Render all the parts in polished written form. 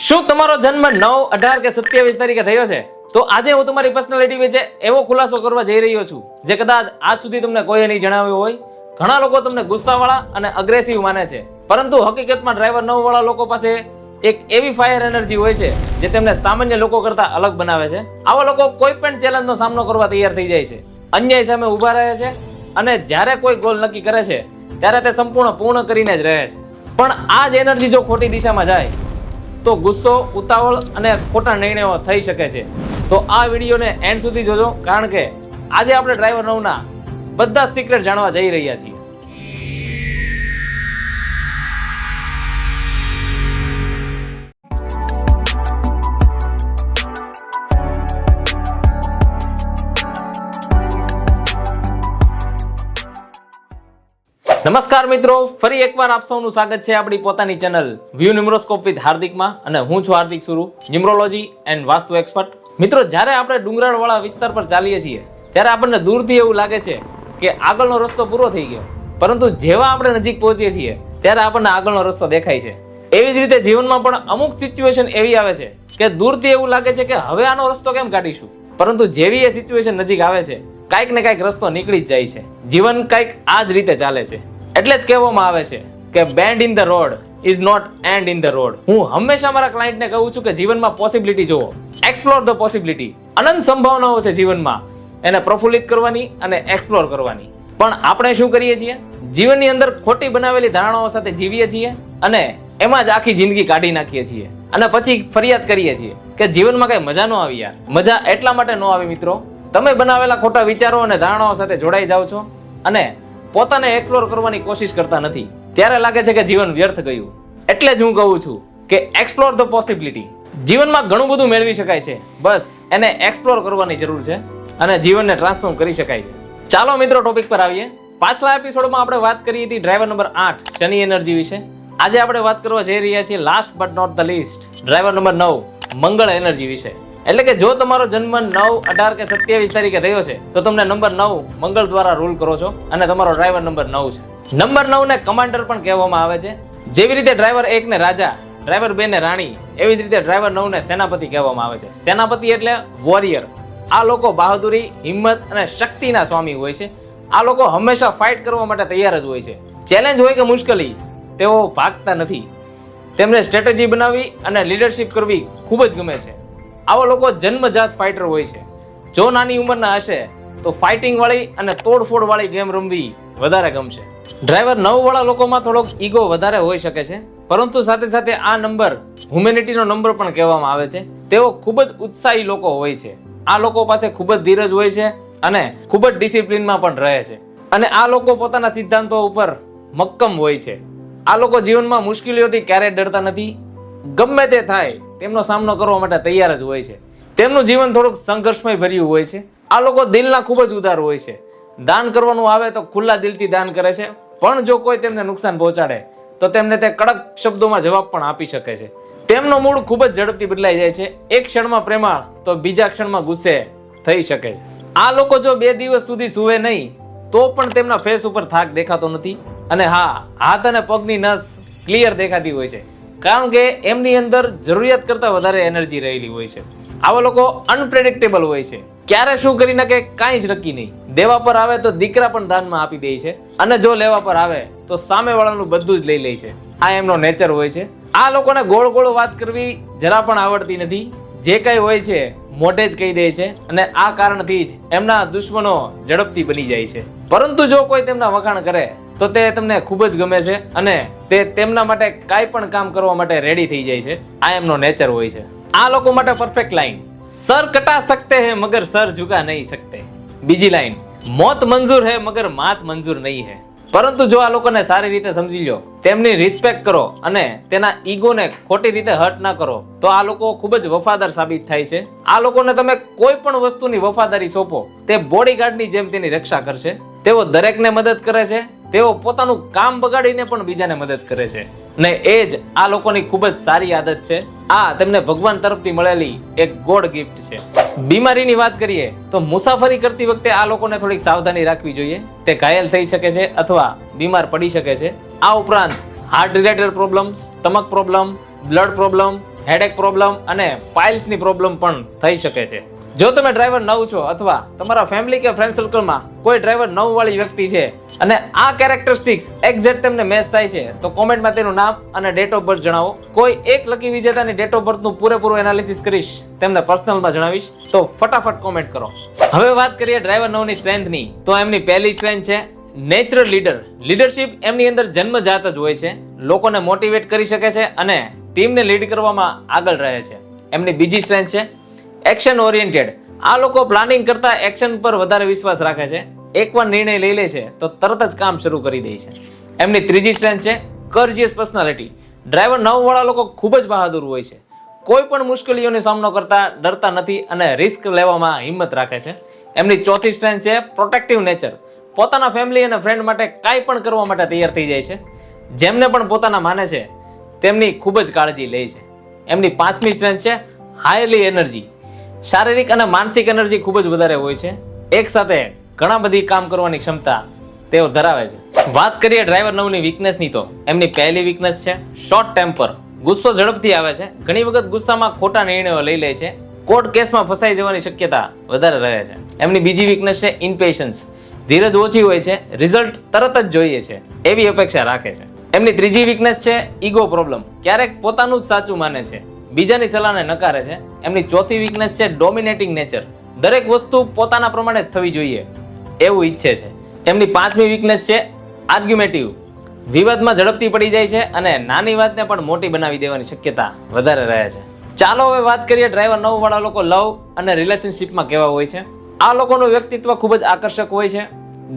શું તમારો જન્મ 9, 18 કે 27 તારીખે થયો છે? તો આજે હું તમારી પર્સનાલિટી વિશે એવો ખુલાસો કરવા જઈ રહ્યો છું જે કદાચ આજ સુધી તમને કોઈએ નહીં જણાવ્યો હોય. ઘણા લોકો તમને ગુસ્સાવાળા અને અગ્રેસિવ માને છે, પરંતુ હકીકતમાં ડ્રાઈવર 9 વાળા લોકો પાસે એક એવી ફાયર એનર્જી હોય છે જે તેમને સામાન્ય લોકો કરતા અલગ બનાવે છે. આવા લોકો કોઈ પણ ચેલેન્જનો સામનો કરવા તૈયાર થઈ જાય છે, અન્યાય સામે ઊભા રહે છે અને જ્યારે કોઈ ગોલ નક્કી કરે છે ત્યારે તે સંપૂર્ણ પૂર્ણ કરીને જ રહે છે. પણ આ જ એનર્જી જો ખોટી દિશામાં જાય તો ગુસ્સો, ઉતાવળ અને ખોટા નિર્ણયો થઈ શકે છે. તો આ વિડીયોને એન્ડ સુધી જોજો, કારણ કે આજે આપણે ડ્રાઈવર 9 ના બધા સિક્રેટ જાણવા જઈ રહ્યા છીએ. નમસ્કાર મિત્રો, ફરી એકવાર આપ સૌનું સ્વાગત છે આપણી પોતાની ચેનલ વ્યૂ ન્યુમરોસ્કોપ વિથ હાર્દિકમાં, અને હું છું Hardik Suru, numerology and vastu expert. મિત્રો, જ્યારે આપણે ડુંગરાળવાળા વિસ્તાર પર ચાલીએ છીએ ત્યારે આપણને દૂરથી એવું લાગે છે કે આગળનો રસ્તો પૂરો થઈ ગયો, પરંતુ જેવા આપણે નજીક પહોંચીએ છીએ ત્યારે આપણને આગળનો રસ્તો દેખાય છે. એવી જ રીતે જીવનમાં પણ અમુક સિચ્યુએશન એવી આવે છે કે દૂરથી એવું લાગે છે કે હવે આનો રસ્તો કેમ કાઢીશું, પરંતુ જેવી એ સિચ્યુએશન નજીક આવે છે કાંઈક ને કાંઈક રસ્તો નીકળી જ જાય છે. જીવન કંઈક આ જ રીતે ચાલે છે. એટલે જ કહેવામાં આવે છે કે bend in the road is not end in the road. હું હંમેશા મારા ક્લાયન્ટને કહું છું કે જીવનમાં પોસિબિલિટી જુઓ, એક્સપ્લોર ધ પોસિબિલિટી. અનંત સંભાવનાઓ છે જીવનમાં, એને પ્રફુલ્લિત કરવાની અને એક્સપ્લોર કરવાની. પણ આપણે શું કરીએ છીએ? જીવનની અંદર ખોટી બનાવેલી ધારણાઓ સાથે જીવીએ છીએ અને એમાં જ આખી જિંદગી કાઢી નાખીએ છીએ, અને પછી ફરિયાદ કરીએ છીએ કે જીવનમાં કઈ મજા ન આવી. યાર, મજા એટલા માટે ન આવી મિત્રો, તમે બનાવેલા ખોટા વિચારો અને ધારણાઓ સાથે જોડાઈ જાઓ છો અને પોતાને એક્સપ્લોર કરવાની કોશિશ કરતા નથી. ત્યારે લાગે છે કે જીવન વ્યર્થ ગયું. એટલે જ હું કહું છું કે એક્સપ્લોર ધ પોસિબિલિટી. જીવનમાં ઘણું બધું મેળવી શકાય છે, બસ એને એક્સપ્લોર કરવાની જરૂર છે અને જીવનને ટ્રાન્સફોર્મ કરી શકાય છે. ચાલો મિત્રો, ટોપિક પર આવીએ. પાછલા એપિસોડમાં આપણે વાત કરી હતી ડ્રાઈવર નંબર 8 શનિ એનર્જી વિશે. આજે આપણે વાત કરવા જઈ રહ્યા છીએ last but not the least driver number 9 Mangal energy વિશે. એટલે કે જો તમારો જન્મ 9, 18 કે 27 તારીખે થયો છે તો તમને નંબર 9 મંગળ દ્વારા રૂલ કરો છો અને તમારો ડ્રાઈવર નંબર 9 છે. નંબર 9 ને કમાન્ડર પણ કહેવામાં આવે છે. જેવી રીતે ડ્રાઈવર 1 ને રાજા, ડ્રાઈવર 2 ને રાણી, એવી જ રીતે ડ્રાઈવર 9 ને સેનાપતિ કહેવામાં આવે છે. સેનાપતિ એટલે વોરિયર. આ લોકો બહાદુરી, હિંમત અને શક્તિના સ્વામી હોય છે. આ લોકો હંમેશા ફાઇટ કરવા માટે તૈયાર જ હોય છે. ચેલેન્જ હોય કે મુશ્કેલી, તેઓ ભાગતા નથી. તેમને સ્ટ્રેટેજી બનાવવી અને લીડરશિપ કરવી ખૂબ જ ગમે છે. આવા લોકો જન્મજાત ફાઇટર હોય છે. જો નાની ઉંમરના હશે તો ફાઇટિંગ વાળી અને તોડફોડ વાળી ગેમ રમવી વધારે ગમશે. ડ્રાઈવર 9 વાળા લોકોમાં થોડોક ઈગો વધારે હોઈ શકે છે, પરંતુ સાથે સાથે આ નંબર હ્યુમેનિટીનો નંબર પણ કહેવામાં આવે છે. તેઓ ખૂબ જ ઉત્સાહી લોકો હોય છે. આ લોકો પાસે ખૂબ જ ધીરજ હોય છે અને ખૂબ જ ડિસિપ્લિનમાં પણ રહે છે. અને આ લોકો પોતાના સિદ્ધાંતો ઉપર મક્કમ હોય છે. આ લોકો જીવનમાં મુશ્કેલીઓથી ક્યારેય ડરતા નથી. ગમે તે થાય તેમનો સામનો કરવા માટે તૈયાર જ હોય છે. તેમનું જીવન થોડુંક સંઘર્ષમય ભર્યું હોય છે. આ લોકો દિલના ખૂબ જ ઉદાર હોય છે. દાન કરવાનું આવે તો ખુલ્લા દિલથી દાન કરે છે, પણ જો કોઈ તેમને નુકસાન પહોંચાડે તો તેમને તે કડક શબ્દોમાં જવાબ પણ આપી શકે છે. તેમનો મૂડ ખૂબ જ ઝડપથી બદલાઈ જાય છે. એક ક્ષણમાં પ્રેમાળ તો બીજા ક્ષણમાં ગુસ્સે થઈ શકે છે. આ લોકો જો 2 દિવસ સુધી સૂવે નહીં તો પણ તેમના ફેસ ઉપર થાક દેખાતો નથી. અને હા, હાથ અને પગની નસ ક્લિયર દેખાતી હોય છે, કારણ કે એમની અંદર જરૂરિયાત કરતા વધારે એનર્જી રહેલી હોય છે. આવા લોકો અનપ્રેડિક્ટેબલ હોય છે. ક્યારે શું કરી નાખે કાંઈ જ નક્કી નહીં. દેવા પર આવે તો દીકરા પણ દાનમાં આપી દે છે, અને જો લેવા પર આવે તો સામેવાળાનું બધું જ લઈ લે છે. આ એમનો નેચર હોય છે. આ લોકોને ગોળ ગોળ વાત કરવી જરા પણ આવડતી નથી. જે કંઈ હોય છે મોઢે જ કહી દે છે, અને આ કારણથી જ એમના દુશ્મનો ઝડપથી બની જાય છે. પરંતુ જો કોઈ તેમના વખાણ કરે તો તે તમને ખૂબ જ ગમે છે અને તે તેમના માટે કાંઈ પણ કામ કરવા માટે રેડી થઈ જાય છે. આ એમનો નેચર હોય છે. આ લોકો માટે પરફેક્ટ લાઈન, સર કટા સકતે હે મગર સર ઝુકા નહીં સકતે. બીજી લાઈન, મોત મંજૂર હે મગર માત મંજૂર નહીં હે. પરંતુ જો આ લોકોને સારી રીતે સમજી લો, તેમની રિસ્પેક્ટ કરો અને તેના ઈગોને ખોટી રીતે હર્ટ ના કરો, તો આ લોકો ખૂબ જ વફાદાર સાબિત થાય છે. આ લોકોને તમે કોઈ પણ વસ્તુની વફાદારી સોંપો, તે બોડીગાર્ડની જેમ તેની રક્ષા કરશે. તેઓ દરેકને મદદ કરે છે. તેઓ પોતાનું કામ બગાડીને પણ બીજાને મદદ કરે છે, ને એ જ આ લોકોની ખૂબ જ સારી આદત છે. આ તેમને ભગવાન તરફથી મળેલી એક ગોડ ગિફ્ટ છે. બીમારીની વાત કરીએ તો મુસાફરી કરતી વખતે આ લોકોને થોડીક સાવધાની રાખવી જોઈએ. તે ઘાયલ થઈ શકે છે અથવા બીમાર પડી શકે છે. આ ઉપરાંત heart related problem, stomach problem, blood problem, headache problem અને પાઇલ્સની પ્રોબ્લેમ પણ થઈ શકે છે. જો તમે ડ્રાઈવર 9 છો અથવા તમારા ફેમિલી કે ફ્રેન્ડ સર્કલમાં કોઈ ડ્રાઈવર 9 વાળી વ્યક્તિ છે અને આ કેરેક્ટરિસ્ટિક્સ એક્ઝેક્ટ તેમને મેચ થાય છે તો કોમેન્ટમાં તેનું નામ અને ડેટ ઓફ બર્થ જણાવો. કોઈ એક લકી વિજેતાની ડેટ ઓફ બર્થનું પૂરેપૂરું એનાલિસિસ કરીશ, તેમને પર્સનલમાં જણાવીશ, તો ફટાફટ કોમેન્ટ કરો. હવે વાત કરીએ ડ્રાઈવર 9 ની સ્ટ્રેન્થની, તો એમની પહેલી સ્ટ્રેન્થ છે નેચરલ લીડર. લીડરશિપ એમની અંદર જન્મજાત જ હોય છે. લોકોને મોટિવેટ કરી શકે છે અને ટીમને લીડ કરવામાં આગળ રહે છે. એમની બીજી સ્ટ્રેન્થ છે એક્શન ઓરિએન્ટેડ. આ લોકો પ્લાનિંગ કરતા એક્શન પર વધારે વિશ્વાસ રાખે છે. એકવાર નિર્ણય લઈ લે છે તો તરત જ કામ શરૂ કરી દે છે. એમની ત્રીજી સ્ટ્રેન્થ છે કર્જિયસ પર્સનાલિટી. ડ્રાઈવર 9 વાળા લોકો ખૂબ જ બહાદુર હોય છે. કોઈ પણ મુશ્કેલીઓનો સામનો કરતા ડરતા નથી અને રિસ્ક લેવામાં હિંમત રાખે છે. એમની ચોથી સ્ટ્રેન્થ છે પ્રોટેક્ટિવ નેચર. પોતાના ફેમિલી અને ફ્રેન્ડ માટે કાંઈ પણ કરવા માટે તૈયાર થઈ જાય છે. જેમને પણ પોતાના માને છે તેમની ખૂબ જ કાળજી લે છે. એમની પાંચમી સ્ટ્રેન્થ છે હાઈલી એનર્જી. શારીરિક અને માનસિક એનર્જી ખૂબ જ વધારે હોય છે. એક સાથે ઘણા બધી કામ કરવાની ક્ષમતા તેઓ ધરાવે છે. વાત કરીએ ડ્રાઈવર 9 ની વીકનેસની, તો એમની પહેલી વીકનેસ છે શોર્ટ ટેમ્પર. ગુસ્સો ઝડપથી આવે છે. ઘણી વખત ગુસ્સામાં ખોટા નિર્ણયો લઈ લે છે. કોર્ટ કેસમાં ફસાઈ જવાની શક્યતા વધારે રહે છે. એમની બીજી વીકનેસ છે ઇમ્પેશન્સ. ધીરજ ઓછી હોય છે. રિઝલ્ટ તરત જ જોઈએ છે એવી અપેક્ષા રાખે છે. એમની ત્રીજી વીકનેસ છે ઈગો પ્રોબ્લેમ. ક્યારેક પોતાનું જ સાચું માને છે, બીજાની સલાહને નકારે છે. એમની ચોથી વીકનેસ છે ડોમિનેટિંગ નેચર. દરેક વસ્તુ પોતાના પ્રમાણે જ થવી જોઈએ એવું ઈચ્છે છે. એમની પાંચમી વીકનેસ છે આર્ગ્યુમેટિવ. વિવાદમાં ઝડપથી પડી જાય છે અને નાની વાતને પણ મોટી બનાવી દેવાની શક્યતા વધારે રહે છે. ચાલો હવે વાત કરીએ ડ્રાઈવર 9 વાળા લોકો લવ અને રિલેશનશિપમાં કેવા હોય છે. આ લોકોનું વ્યક્તિત્વ ખૂબ જ આકર્ષક હોય છે.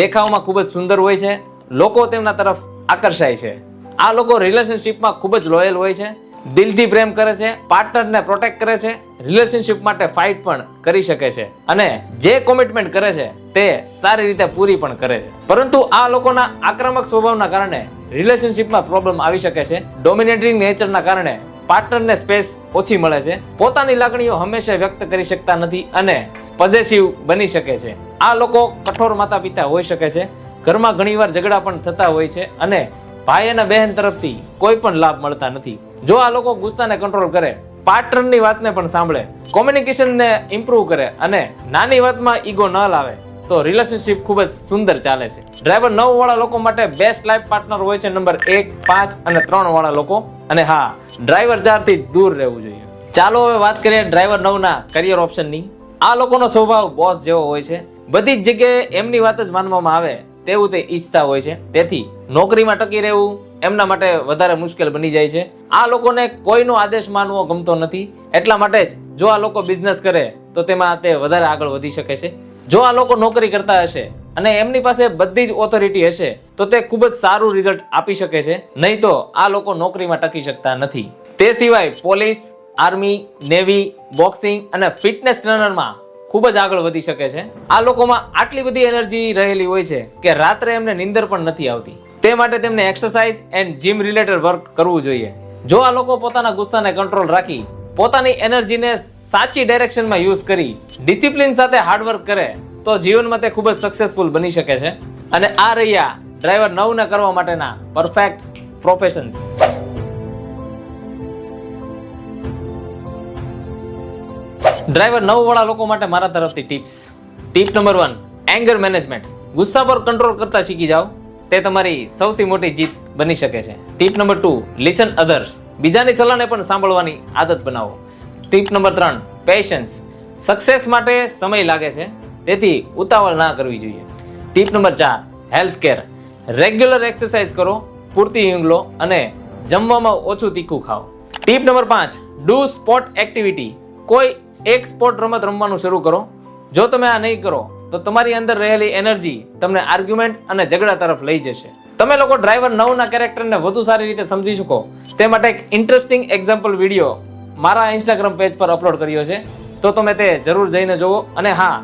દેખાવમાં ખૂબ જ સુંદર હોય છે. લોકો તેમના તરફ આકર્ષાય છે. આ લોકો રિલેશનશિપમાં ખૂબ જ લોયલ હોય છે. દિલથી પ્રેમ કરે છે. પાર્ટનરને પ્રોટેક્ટ કરે છે. રિલેશનશિપ માટે ફાઇટ પણ કરી શકે છે અને જે કોમિટમેન્ટ કરે છે તે સારી રીતે પૂરી પણ કરે છે. પરંતુ આ લોકોના આક્રમક સ્વભાવના કારણે રિલેશનશિપમાં પ્રોબ્લેમ આવી શકે છે. ડોમિનેટિંગ નેચરના કારણે પાર્ટનરને સ્પેસ ઓછી મળે છે. પોતાની લાગણીઓ હંમેશા વ્યક્ત કરી શકતા નથી અને પોઝેસિવ બની શકે છે. આ લોકો કઠોર માતા પિતા હોઈ શકે છે. ઘરમાં ઘણીવાર ઝઘડા પણ થતા હોય છે અને ભાઈ અને બહેન તરફથી કોઈ પણ લાભ મળતા નથી. જો આ લોકો ગુસ્સાને કંટ્રોલ કરે, પાર્ટનરની વાતને પણ સાંભળે, કોમ્યુનિકેશનને ઇમ્પ્રૂવ કરે અને નાની વાતમાં ઈગો ન લાવે તો રિલેશનશિપ ખૂબ જ સુંદર ચાલે છે. ડ્રાઈવર 9 વાળા લોકો માટે બેસ્ટ લાઈફ પાર્ટનર હોય છે નંબર 1, 5 અને 3 વાળા લોકો. અને હા, ડ્રાઈવર 4 થી દૂર રહેવું જોઈએ. ચાલો હવે વાત કરીએ ડ્રાઈવર 9 ના કરિયર ઓપ્શનની. આ લોકોનો સ્વભાવ બોસ જેવો હોય છે. બધી જ જગ્યાએ એમની વાત જ માનવામાં આવે તેવું તે ઈચ્છતા હોય છે. તેથી નોકરીમાં ટકી રહેવું એમના માટે વધારે મુશ્કેલ બની જાય છે. આ લોકોને કોઈનો આદેશ માનવો ગમતો નથી. એટલા માટે જ જો આ લોકો બિઝનેસ કરે તો તેમાં તે વધારે આગળ વધી શકે છે. જો આ લોકો નોકરી કરતા હશે અને એમની પાસે બધી જ ઓથોરિટી હશે તો તે ખૂબ જ સારું રિઝલ્ટ આપી શકે છે. નહીં તો આ લોકો નોકરીમાં ટકી શકતા નથી. તે સિવાય પોલીસ, આર્મી, નેવી, બોક્સિંગ અને ફિટનેસ ટ્રેનરમાં ખૂબ જ આગળ વધી શકે છે. આ લોકોમાં આટલી બધી એનર્જી રહેલી હોય છે કે રાત્રે એમને નીંદર પણ નથી આવતી. તે માટે તેમને exercise and gym related work કરવું જોઈએ. જો આ લોકો પોતાના ગુસ્સાને કંટ્રોલ રાખી પોતાની એનર્જીને સાચી ડાયરેક્શનમાં યુઝ કરી ડિસિપ્લિન સાથે હાર્ડવર્ક કરે તો જીવનમાં તે ખૂબ જ સક્સેસફુલ બની શકે છે. અને આ રહ્યા ડ્રાઈવર 9 ને કરવા માટેના પરફેક્ટ પ્રોફેશન્સ. ડ્રાઈવર 9 વાળા લોકો માટે મારા તરફથી tips. Tip number 1, anger management. ગુસ્સા પર કંટ્રોલ કરતા શીખી જાઓ. તે તમારી સૌથી મોટી જીત બની શકે છે. Tip number 2, listen others. બીજાની સલાહને પણ સાંભળવાની આદત બનાવો. Tip number 3, patience. સક્સેસ માટે સમય લાગે છે, તેથી ઉતાવળ ના કરવી જોઈએ. Tip number 4, health care. Regular exercise કરો, પૂરતી ઊંઘ લો અને જમવામાં ઓછું તીખું ખાઓ. Tip number 5, do sport activity. કોઈ એક સ્પોર્ટ રમત રમવાનું શરૂ કરો. જો તમે આ નહીં કરો તો તમારી અંદર રહેલી એનર્જી તમને આર્ગ્યુમેન્ટ અને ઝઘડા તરફ લઈ જશે. તમે લોકો ડ્રાઈવર 9 ના કેરેક્ટરને વધુ સારી રીતે સમજી શકો તે માટે એક ઇન્ટરેસ્ટિંગ એક્ઝામ્પલ વિડીયો મારા ઇન્સ્ટાગ્રામ પેજ પર અપલોડ કર્યો છે, તો તમે તે જરૂર જઈને જુઓ. અને હા,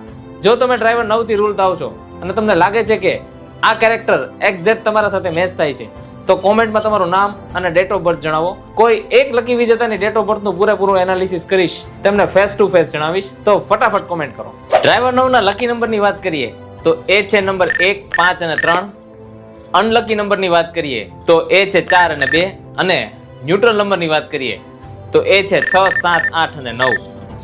જો તમે ડ્રાઈવર 9 થી રૂલ થાવ છો અને તમને લાગે છે કે આ કેરેક્ટર એક્ઝેક્ટ તમારા સાથે મેચ થાય છે તો કોમેન્ટમાં તમારું નામ અને ડેટ ઓફ બર્થ જણાવો. કોઈ એક લકી વિજેતાની ડેટ ઓફ બર્થનું પૂરેપૂરું એનાલિસિસ કરીશ, તેમને ફેસ ટુ ફેસ જણાવીશ. તો ફટાફટ કોમેન્ટ કરો. ડ્રાઈવર 9 ના લકી નંબરની વાત કરીએ તો એ છે નંબર 1, 5 અને 3. અનલકી નંબરની વાત કરીએ તો એ છે 4 અને 2. અને ન્યુટ્રલ નંબરની વાત કરીએ તો એ છે 6, 7, 8 અને 9.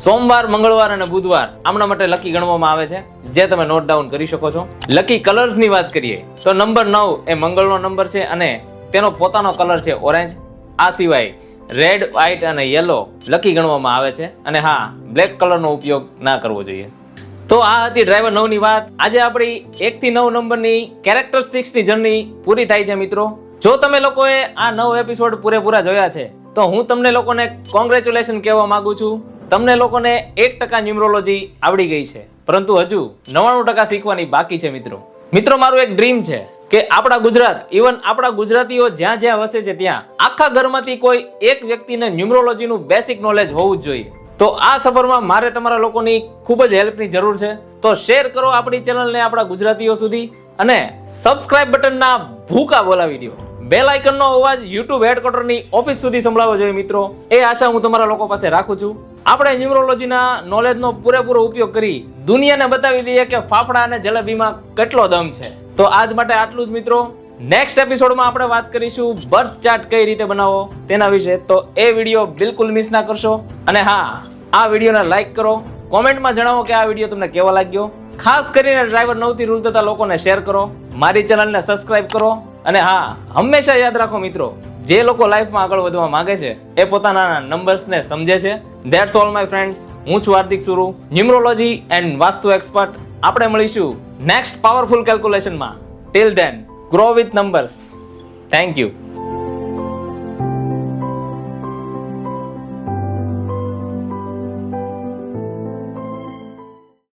સોમવાર, મંગળવાર અને બુધવાર આમના માટે લકી ગણવામાં આવે છે, જે તમે નોટ ડાઉન કરી શકો છો. લકી કલર્સ ની વાત કરીએ તો નંબર 9 એ મંગળનો નંબર છે અને તેનો પોતાનો કલર છે ઓરેન્જ. આ સિવાય રેડ, વ્હાઇટ અને યલો લકી ગણવામાં આવે છે અને હા, બ્લેક કલરનો ઉપયોગ ના કરવો જોઈએ. તો આ હતી ડ્રાઈવર 9 ની વાત. આજે આપણી 1 થી 9 નંબરની કેરેક્ટરિસ્ટિક્સ ની જર્ની પૂરી થાય છે મિત્રો. જો તમે લોકોએ આ 9 એપિસોડ પૂરેપૂરા જોયા છે તો હું તમને લોકોને કોંગ્રેચ્યુલેશન કહેવા માંગુ છું. તમને લોકોને 1% ન્યુમરોલોજી આવડી ગઈ છે, પરંતુ હજુ 99% શીખવાની બાકી છે મિત્રો. મારું એક ડ્રીમ છે કે આપણા ગુજરાત, ઇવન આપણા ગુજરાતીઓ જ્યાં જ્યાં વસે છે ત્યાં આખા ઘરમાંથી કોઈ એક વ્યક્તિને ન્યુમરોલોજીનું બેસિક નોલેજ હોવું જ જોઈએ. તો આ સફરમાં મારે તમારા લોકોની ખૂબ જ હેલ્પની જરૂર છે. તો શેર કરો આપણી ચેનલને આપણા ગુજરાતીઓ સુધી અને સબસ્ક્રાઇબ બટનના ભૂકા બોલાવી દો. બેલ આઇકનનો અવાજ યુટ્યુબ હેડક્વાર્ટરની ઓફિસ સુધી સંભળાવવો જોઈએ મિત્રો. એ આશા હું તમારા લોકો પાસે રાખું છું. આપણે ન્યુમરોલોજીના નોલેજનો પૂરેપૂરો ઉપયોગ કરી દુનિયાને બતાવી દઈએ કે ફાફડા અને જલેબીમાં કેટલો દમ છે. તો આજ માટે આટલું જ મિત્રો. નેક્સ્ટ એપિસોડમાં આપણે વાત કરીશું બર્થ ચાર્ટ કઈ રીતે બનાવવો તેના વિશે. તો એ વિડીયો બિલકુલ મિસ ના કરશો. અને હા, આ વિડીયોને લાઈક કરો, કોમેન્ટમાં જણાવો કે આ વિડીયો તમને કેવો લાગ્યો. ખાસ કરીને ડ્રાઈવર 9 થી રૂલ થતા લોકોને શેર કરો, મારી ચેનલને સબસ્ક્રાઇબ કરો. અને હા, હંમેશા યાદ રાખો મિત્રો, જે લોકો લાઈફમાં આગળ વધવા માંગે છે એ પોતાના નંબર્સને સમજે છે. That's all my friends. હું છું Hardik Suru, numerology and vastu expert. આપણે મળીશું નેક્સ્ટ પાવરફુલ કેલ્ક્યુલેશનમાં. Till then, grow with numbers. Thank you.